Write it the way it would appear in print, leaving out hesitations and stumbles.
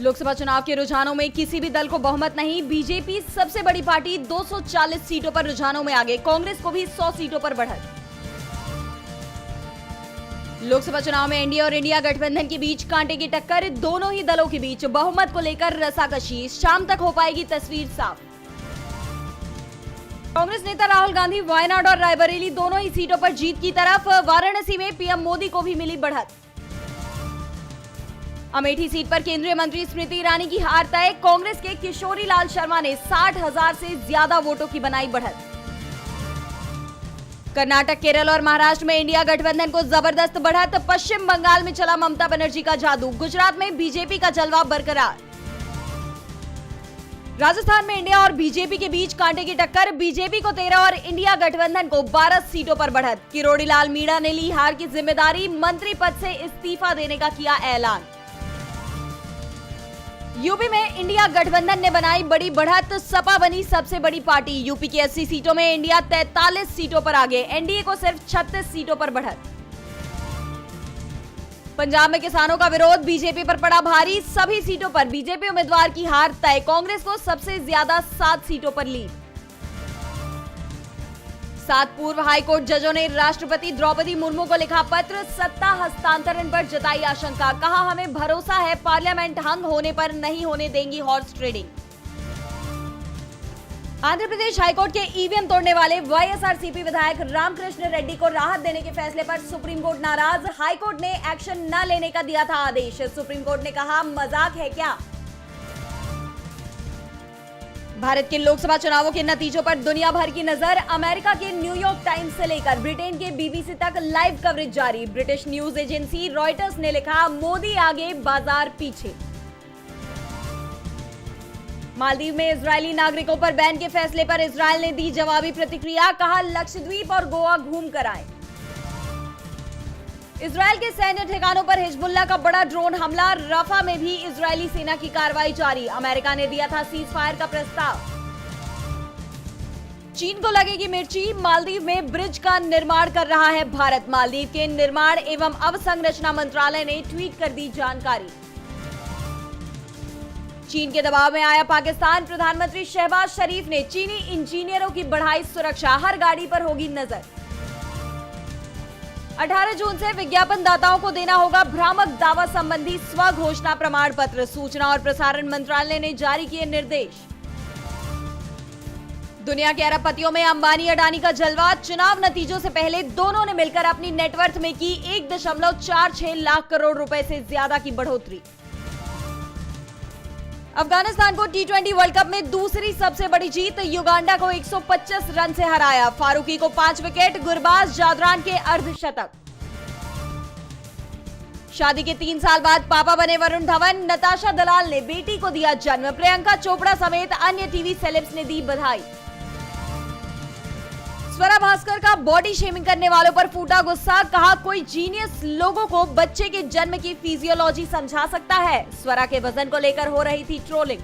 लोकसभा चुनाव के रुझानों में किसी भी दल को बहुमत नहीं। बीजेपी सबसे बड़ी पार्टी 240 सीटों पर रुझानों में आगे, कांग्रेस को भी 100 सीटों पर बढ़त। लोकसभा चुनाव में एनडीए और इंडिया गठबंधन के बीच कांटे की टक्कर, दोनों ही दलों के बीच बहुमत को लेकर रसाकशी। शाम तक हो पाएगी तस्वीर साफ। कांग्रेस नेता राहुल गांधी वायनाड और रायबरेली दोनों ही सीटों पर जीत की तरफ। वाराणसी में पीएम मोदी को भी मिली बढ़त। अमेठी सीट पर केंद्रीय मंत्री स्मृति ईरानी की हार तय। कांग्रेस के किशोरी लाल शर्मा ने 60,000 से ज्यादा वोटों की बनाई बढ़त। कर्नाटक, केरल और महाराष्ट्र में इंडिया गठबंधन को जबरदस्त बढ़त। पश्चिम बंगाल में चला ममता बनर्जी का जादू। गुजरात में बीजेपी का जलवा बरकरार। राजस्थान में इंडिया और बीजेपी के बीच कांटे की टक्कर। बीजेपी को 13 और इंडिया गठबंधन को 12 सीटों पर बढ़त। किरोड़ी लाल मीणा ने ली हार की जिम्मेदारी। मंत्री पद से इस्तीफा देने का किया ऐलान। यूपी में इंडिया गठबंधन ने बनाई बड़ी बढ़त। सपा बनी सबसे बड़ी पार्टी। यूपी की 80 सीटों में इंडिया 43 सीटों पर आगे, एनडीए को सिर्फ 36 सीटों पर बढ़त। पंजाब में किसानों का विरोध बीजेपी पर पड़ा भारी। सभी सीटों पर बीजेपी उम्मीदवार की हार तय। कांग्रेस को सबसे ज्यादा 7 सीटों पर लीड। 7 पूर्व हाईकोर्ट जजों ने राष्ट्रपति द्रौपदी मुर्मू को लिखा पत्र। सत्ता हस्तांतरण पर जताई आशंका। कहा, हमें भरोसा है पार्लियामेंट हंग होने पर नहीं होने देंगी horse trading. Andhra Pradesh high court के ईवीएम तोड़ने वाले वाईएसआरसीपी विधायक रामकृष्ण रेड्डी को राहत देने के फैसले पर सुप्रीम कोर्ट नाराज। हाईकोर्ट ने एक्शन न लेने का दिया था आदेश। सुप्रीम कोर्ट ने कहा, मजाक है क्या। भारत के लोकसभा चुनावों के नतीजों पर दुनिया भर की नजर। अमेरिका के न्यूयॉर्क टाइम्स से लेकर ब्रिटेन के बीबीसी तक लाइव कवरेज जारी। ब्रिटिश न्यूज एजेंसी रॉयटर्स ने लिखा, मोदी आगे बाजार पीछे। मालदीव में इजरायली नागरिकों पर बैन के फैसले पर इजरायल ने दी जवाबी प्रतिक्रिया। कहा, लक्षद्वीप और गोवा घूम कर आए। इजरायल के सैन्य ठिकानों पर हिजबुल्लाह का बड़ा ड्रोन हमला। रफा में भी इजरायली सेना की कार्रवाई जारी। अमेरिका ने दिया था सीज फायर का प्रस्ताव। चीन को लगेगी मिर्ची। मालदीव में ब्रिज का निर्माण कर रहा है भारत। मालदीव के निर्माण एवं अवसंरचना मंत्रालय ने ट्वीट कर दी जानकारी। चीन के दबाव में आया पाकिस्तान। प्रधानमंत्री शहबाज शरीफ ने चीनी इंजीनियरों की बढ़ाई सुरक्षा। हर गाड़ी पर होगी नजर। 18 जून से विज्ञापन दाताओं को देना होगा भ्रामक दावा संबंधी स्व घोषणा प्रमाण पत्र। सूचना और प्रसारण मंत्रालय ने जारी किए निर्देश। दुनिया के अरबपतियों में अंबानी अडानी का जलवा। चुनाव नतीजों से पहले दोनों ने मिलकर अपनी नेटवर्थ में की 1.46 लाख करोड़ रुपए से ज्यादा की बढ़ोतरी। अफगानिस्तान को टी20 वर्ल्ड कप में दूसरी सबसे बड़ी जीत। युगांडा को 125 रन से हराया। फारूकी को 5 विकेट। गुरबाज जादरान के अर्धशतक। शादी के 3 साल बाद पापा बने वरुण धवन। नताशा दलाल ने बेटी को दिया जन्म। प्रियंका चोपड़ा समेत अन्य टीवी सेलेब्स ने दी बधाई। स्वरा भास्कर का बॉडी शेमिंग करने वालों पर फूटा गुस्सा। कहा, कोई जीनियस लोगों को बच्चे के जन्म की फिजियोलॉजी समझा सकता है। स्वरा के वजन को लेकर हो रही थी ट्रोलिंग।